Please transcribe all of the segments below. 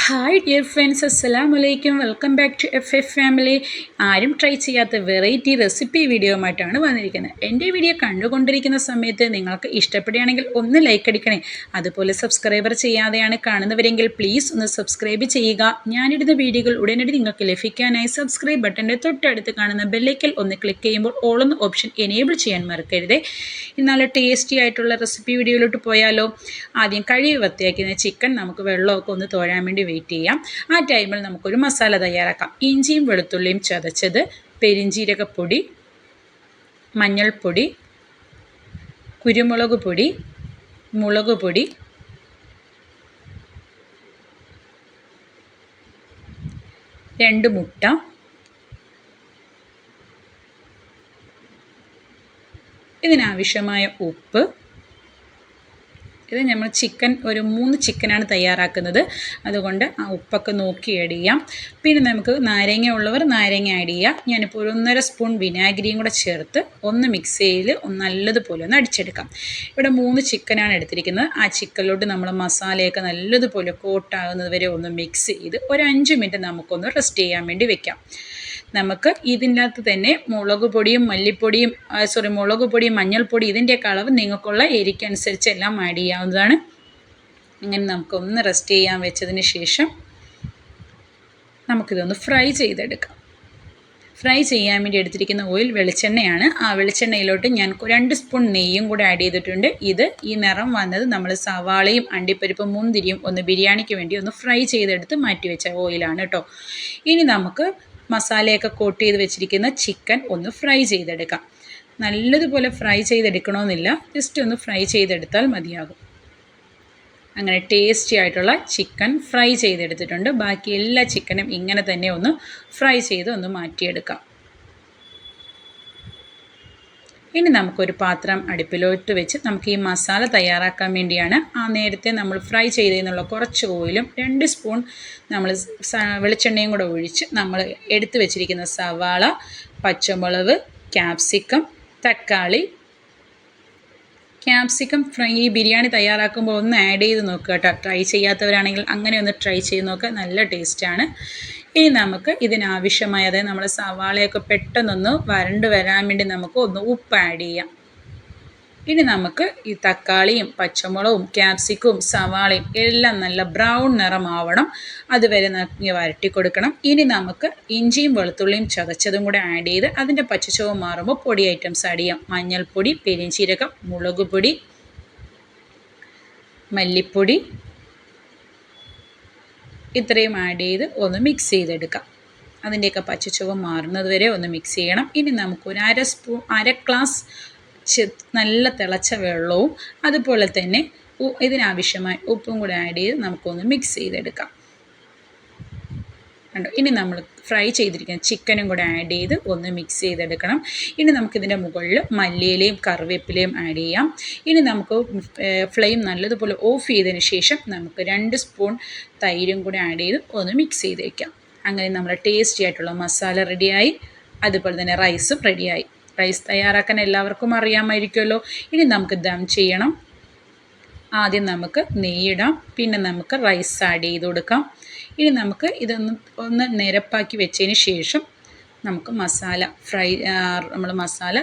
Hi dear friends, അസ്സലാമു അലൈക്കും. Welcome back to FF family. ആരും ട്രൈ ചെയ്യാത്ത വെറൈറ്റി റെസിപ്പി വീഡിയോയുമായിട്ടാണ് വന്നിരിക്കുന്നത്. എൻ്റെ വീഡിയോ കണ്ടുകൊണ്ടിരിക്കുന്ന സമയത്ത് നിങ്ങൾക്ക് ഇഷ്ടപ്പെടുകയാണെങ്കിൽ ഒന്ന് ലൈക്ക് അടിക്കണേ. അതുപോലെ സബ്സ്ക്രൈബർ ചെയ്യാതെയാണ് കാണുന്നവരെങ്കിൽ പ്ലീസ് ഒന്ന് സബ്സ്ക്രൈബ് ചെയ്യുക. ഞാനിടുന്ന വീഡിയോകൾ ഉടനടി നിങ്ങൾക്ക് ലഭിക്കാനായി സബ്സ്ക്രൈബ് ബട്ടൻ്റെ തൊട്ടടുത്ത് കാണുന്ന ബെല്ലൈക്കൽ ഒന്ന് ക്ലിക്ക് ചെയ്യുമ്പോൾ ഓളെന്ന ഓപ്ഷൻ എനേബിൾ ചെയ്യാൻ മറക്കരുതേ. നല്ല ടേസ്റ്റി ആയിട്ടുള്ള റെസിപ്പി വീഡിയോയിലോട്ട് പോയാലോ? ആദ്യം കഴുകി വൃത്തിയാക്കുന്ന ചിക്കൻ നമുക്ക് വെള്ളമൊക്കെ ഒന്ന് തോരാൻ വേണ്ടി വെയിറ്റ് ചെയ്യാം. ആ ടൈമിൽ നമുക്കൊരു മസാല തയ്യാറാക്കാം. ഇഞ്ചിയും വെളുത്തുള്ളിയും ചതച്ചത്, പെരിഞ്ജീരകപ്പൊടി, മഞ്ഞൾപ്പൊടി, കുരുമുളക് പൊടി, മുളക് പൊടി, രണ്ട് മുട്ട, ഇതിനാവശ്യമായ ഉപ്പ്. ഇത് നമ്മൾ ചിക്കൻ ഒരു 3 ചിക്കനാണ് തയ്യാറാക്കുന്നത്, അതുകൊണ്ട് ആ ഉപ്പൊക്കെ നോക്കി ആഡ് ചെയ്യാം. പിന്നെ നമുക്ക് നാരങ്ങ ഉള്ളവർ നാരങ്ങ ആഡ് ചെയ്യാം. ഞാനിപ്പോൾ ഒരു 1.5 സ്പൂൺ വിനാഗിരിയും കൂടെ ചേർത്ത് ഒന്ന് മിക്സിയിൽ നല്ലതുപോലെ ഒന്ന് അടിച്ചെടുക്കാം. ഇവിടെ 3 ചിക്കനാണ് എടുത്തിരിക്കുന്നത്. ആ ചിക്കനിലോട്ട് നമ്മൾ മസാലയൊക്കെ നല്ലതുപോലെ കോട്ടാകുന്നത് വരെ ഒന്ന് മിക്സ് ചെയ്ത് ഒരു 5 മിനിറ്റ് നമുക്കൊന്ന് റെസ്റ്റ് ചെയ്യാൻ വേണ്ടി വെക്കാം. നമുക്ക് ഇതിനകത്ത് തന്നെ മുളക് പൊടിയും മഞ്ഞൾപ്പൊടി ഇതിൻ്റെയൊക്കെ അളവ് നിങ്ങൾക്കുള്ള എരിക്കനുസരിച്ച് എല്ലാം ആഡ് ചെയ്യാവുന്നതാണ്. അങ്ങനെ നമുക്കൊന്ന് റെസ്റ്റ് ചെയ്യാൻ വെച്ചതിന് ശേഷം നമുക്കിതൊന്ന് ഫ്രൈ ചെയ്തെടുക്കാം. ഫ്രൈ ചെയ്യാൻ വേണ്ടി എടുത്തിരിക്കുന്ന ഓയിൽ വെളിച്ചെണ്ണയാണ്. ആ വെളിച്ചെണ്ണയിലോട്ട് ഞാൻ 2 സ്പൂൺ നെയ്യും കൂടെ ആഡ് ചെയ്തിട്ടുണ്ട്. ഈ നിറം വന്നത് നമ്മൾ സവാളയും അണ്ടിപ്പരിപ്പും മുന്തിരിയും ഒന്ന് ബിരിയാണിക്ക് വേണ്ടി ഒന്ന് ഫ്രൈ ചെയ്തെടുത്ത് മാറ്റി വെച്ച ഓയിലാണ് കേട്ടോ. ഇനി നമുക്ക് മസാലയൊക്കെ കോട്ട് ചെയ്ത് വെച്ചിരിക്കുന്ന ചിക്കൻ ഒന്ന് ഫ്രൈ ചെയ്തെടുക്കാം. നല്ലതുപോലെ ഫ്രൈ ചെയ്തെടുക്കണമെന്നില്ല, ജസ്റ്റ് ഒന്ന് ഫ്രൈ ചെയ്തെടുത്താൽ മതിയാകും. അങ്ങനെ ടേസ്റ്റി ആയിട്ടുള്ള ചിക്കൻ ഫ്രൈ ചെയ്തെടുത്തിട്ടുണ്ട്. ബാക്കി എല്ലാ ചിക്കനും ഇങ്ങനെ തന്നെ ഒന്ന് ഫ്രൈ ചെയ്ത് ഒന്ന് മാറ്റിയെടുക്കാം. ഇനി നമുക്കൊരു പാത്രം അടുപ്പിലോട്ട് വെച്ച് നമുക്ക് ഈ മസാല തയ്യാറാക്കാൻ വേണ്ടിയാണ് നേരത്തെ നമ്മൾ ഫ്രൈ ചെയ്തതിനുള്ള കുറച്ച് ഓയിലും 2 സ്പൂൺ നമ്മൾ വെളിച്ചെണ്ണയും കൂടെ ഒഴിച്ച് നമ്മൾ എടുത്തു വെച്ചിരിക്കുന്ന സവാള, പച്ചമുളക്, ക്യാപ്സിക്കം, തക്കാളി. ക്യാപ്സിക്കം ഫ്രൈ ഈ ബിരിയാണി തയ്യാറാക്കുമ്പോൾ ഒന്ന് ആഡ് ചെയ്ത് നോക്കുക കേട്ടോ. ട്രൈ ചെയ്യാത്തവരാണെങ്കിൽ അങ്ങനെ ഒന്ന് ട്രൈ ചെയ്ത് നോക്കുക, നല്ല ടേസ്റ്റാണ്. ഇനി നമുക്ക് ഇതിനാവശ്യമായ, അതായത് നമ്മൾ സവാളയൊക്കെ പെട്ടെന്നൊന്ന് വരണ്ട് വരാൻ വേണ്ടി നമുക്ക് ഒന്ന് ഉപ്പ് ആഡ് ചെയ്യാം. ഇനി നമുക്ക് ഈ തക്കാളിയും പച്ചമുളകും ക്യാപ്സിക്കവും സവാളയും എല്ലാം നല്ല ബ്രൗൺ നിറമാവണം, അതുവരെ നമുക്ക് വരട്ടി കൊടുക്കണം. ഇനി നമുക്ക് ഇഞ്ചിയും വെളുത്തുള്ളിയും ചതച്ചതും കൂടെ ആഡ് ചെയ്ത് അതിൻ്റെ പച്ചച്ചുവ മാറുമ്പോൾ പൊടി ഐറ്റംസ് ആഡ് ചെയ്യാം. മഞ്ഞൾപ്പൊടി, പെരിഞ്ജീരകം, മുളക് പൊടി, മല്ലിപ്പൊടി, ഇത്രയും ആഡ് ചെയ്ത് ഒന്ന് മിക്സ് ചെയ്തെടുക്കാം. അതിൻ്റെയൊക്കെ പച്ചച്ചുവ മാറുന്നത് വരെ ഒന്ന് മിക്സ് ചെയ്യണം. ഇനി നമുക്കൊരു അര ഗ്ലാസ് നല്ല തിളച്ച വെള്ളവും അതുപോലെ തന്നെ ഇതിനാവശ്യമായ ഉപ്പും കൂടെ ആഡ് ചെയ്ത് നമുക്കൊന്ന് മിക്സ് ചെയ്തെടുക്കാം. കണ്ടോ, ഇനി നമ്മൾ ഫ്രൈ ചെയ്തിരിക്കുന്ന ചിക്കനും കൂടെ ആഡ് ചെയ്ത് ഒന്ന് മിക്സ് ചെയ്തെടുക്കണം. ഇനി നമുക്കിതിൻ്റെ മുകളിൽ മല്ലിയിലയും കറിവേപ്പിലയും ആഡ് ചെയ്യാം. ഇനി നമുക്ക് ഫ്ലെയിം നല്ലതുപോലെ ഓഫ് ചെയ്തതിന് ശേഷം നമുക്ക് 2 സ്പൂൺ തൈരും കൂടെ ആഡ് ചെയ്ത് ഒന്ന് മിക്സ് ചെയ്ത് വയ്ക്കാം. അങ്ങനെ നമ്മുടെ ടേസ്റ്റി ആയിട്ടുള്ള മസാല റെഡിയായി, അതുപോലെ തന്നെ റൈസും റെഡിയായി. റൈസ് തയ്യാറാക്കാൻ എല്ലാവർക്കും അറിയാമായിരിക്കുമല്ലോ. ഇനി നമുക്ക് ദം ചെയ്യണം. ആദ്യം നമുക്ക് നെയ്യിടാം, പിന്നെ നമുക്ക് റൈസ് ആഡ് ചെയ്ത് കൊടുക്കാം. ഇനി നമുക്ക് ഒന്ന് നിരപ്പാക്കി വെച്ചതിന് ശേഷം നമുക്ക് നമ്മൾ മസാല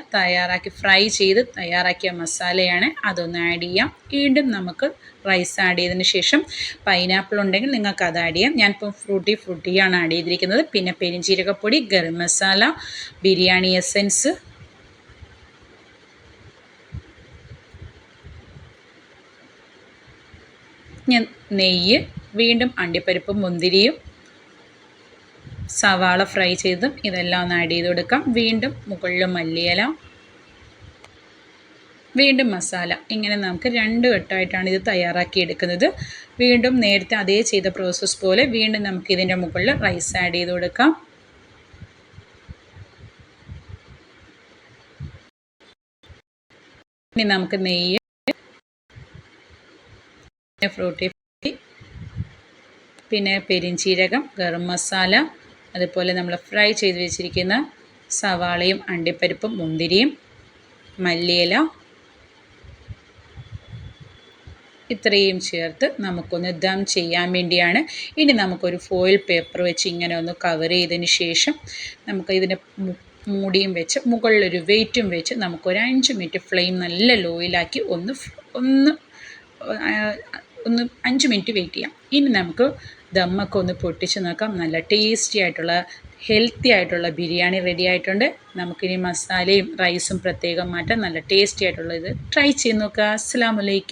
ഫ്രൈ ചെയ്ത് തയ്യാറാക്കിയ മസാലയാണ്, അതൊന്ന് ആഡ് ചെയ്യാം. വീണ്ടും നമുക്ക് റൈസ് ആഡ് ചെയ്തതിന് ശേഷം പൈനാപ്പിൾ ഉണ്ടെങ്കിൽ നിങ്ങൾക്ക് അത് ആഡ് ചെയ്യാം. ഞാനിപ്പോൾ ഫ്രൂട്ടിയാണ് ആഡ് ചെയ്തിരിക്കുന്നത്. പിന്നെ പെരിഞ്ജീരകപ്പൊടി, ഗരം മസാല, ബിരിയാണി എസൻസ്, നെയ്യ്, വീണ്ടും അണ്ടിപ്പരിപ്പും മുന്തിരിയും സവാള ഫ്രൈ ചെയ്തും ഇതെല്ലാം ഒന്ന് ആഡ് ചെയ്ത് കൊടുക്കാം. വീണ്ടും മുകളിൽ മല്ലിയില, വീണ്ടും മസാല. ഇങ്ങനെ നമുക്ക് 2 ഘട്ടമായിട്ടാണ് ഇത് തയ്യാറാക്കി എടുക്കുന്നത്. വീണ്ടും നേരത്തെ അതേ ചെയ്ത പ്രോസസ്സ് പോലെ വീണ്ടും നമുക്ക് ഇതിൻ്റെ മുകളിൽ റൈസ് ആഡ് ചെയ്ത് കൊടുക്കാം. ഇനി നമുക്ക് നെയ്യ്, ഫ്രൂട്ടി, പിന്നെ പെരിഞ്ജീരകം, ഗരം മസാല, അതുപോലെ നമ്മൾ ഫ്രൈ ചെയ്ത് വെച്ചിരിക്കുന്ന സവാളയും അണ്ടിപ്പരിപ്പും മുന്തിരിയും, മല്ലിയില, ഇത്രയും ചേർത്ത് നമുക്കൊന്ന് ദം ചെയ്യാൻ വേണ്ടിയാണ്. ഇനി നമുക്കൊരു ഫോയിൽ പേപ്പർ വെച്ച് ഇങ്ങനെ ഒന്ന് കവർ ചെയ്തതിന് ശേഷം നമുക്ക് ഇതിൻ്റെ മൂടിയും വെച്ച് മുകളിലൊരു വെയിറ്റും വെച്ച് നമുക്കൊരു 5 മിനിറ്റ് ഫ്ലെയിം നല്ല ലോയിലാക്കി ഒന്ന് 5 മിനിറ്റ് വെയിറ്റ് ചെയ്യാം. ഇനി നമുക്ക് ദമ്മൊക്കെ ഒന്ന് പൊട്ടിച്ച് നോക്കാം. നല്ല ടേസ്റ്റി ആയിട്ടുള്ള ഹെൽത്തി ആയിട്ടുള്ള ബിരിയാണി റെഡി ആയിട്ടുണ്ട്. നമുക്കിനി മസാലയും റൈസും പ്രത്യേകം മാറ്റാം. നല്ല ടേസ്റ്റി ആയിട്ടുള്ള ഇത് ട്രൈ ചെയ്ത് നോക്കുക. അസ്സലാമു അലൈക്കും.